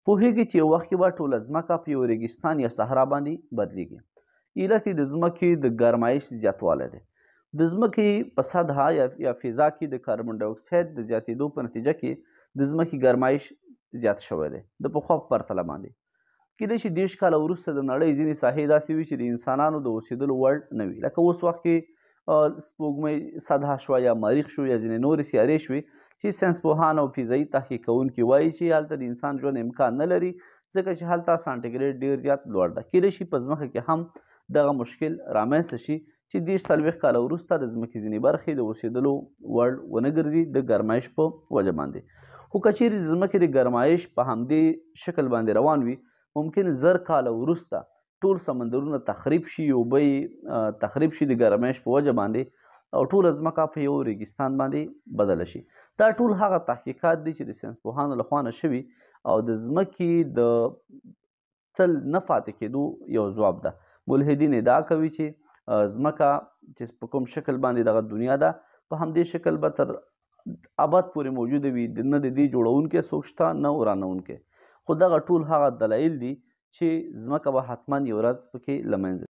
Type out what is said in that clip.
پوهېږي چې یو وخت کې به ټوله ځمکه په یو ریګستان یا صحرا باندې بدلیږي. علت یې د ځمکې د ګرمایش زیاتوالی دی. د ځمکې په سطحه یا فضا کې د کاربن ډای اکساید د زیاتېدو په نتیجه کې د ځمکې ګرمایش زیات شوی دی د پخوا په پرتله باندې. کیدای شي 30 کاله وروسته د نړۍ ځینې ساحې داسې وي چې د انسانانو د اوسېدلو وړ نه وي، لکه اوس وخت کې سپوږمۍ سطحه شوه یا مریخ شو یا ځینې نورې سیارې شوې چې ساینسپوهان او فضایي تحقیق کوونکي وایي چې هلته د انسان ژوند امکان نه لري ځکه چې هلته سانټیګریډ ډېر زیات لوړ ده. کیدای شي په ځمکه کې هم دغه مشکل رامنځته شي چې 30-40 کاله وروسته د ځمکې ځینې برخې د اوسېدلو وړ ونه ګرځي د ګرمایش په وجه باندې. خو که چیرې د ځمکې د ګرمایش په همدې شکل باندې روان وي، ممکن 1000 کاله وروسته ټول سمندرونه تخریب شي، اوبه یې تخریب شي د ګرمایش په وجه باندې او ټوله ځمکه په یو ریګستان باندې بدله شي. دا ټول هغه تحقیقات دي چې د ساینسپوهانو لخوا نه شوي او د ځمکې د تل نه پاتې کېدو یو ځواب ده. ملحدین ادعا کوي چې ځمکه چې په کوم شکل باندې دغه دنیا ده په همدې شکل به تر ابد پورې موجوده وي، نه د دې جوړونکی څوک شته نه ورانونکی. خو دغه ټول هغه دلایل دي چې ځمکه به حتما یو ورځ پکې له منځه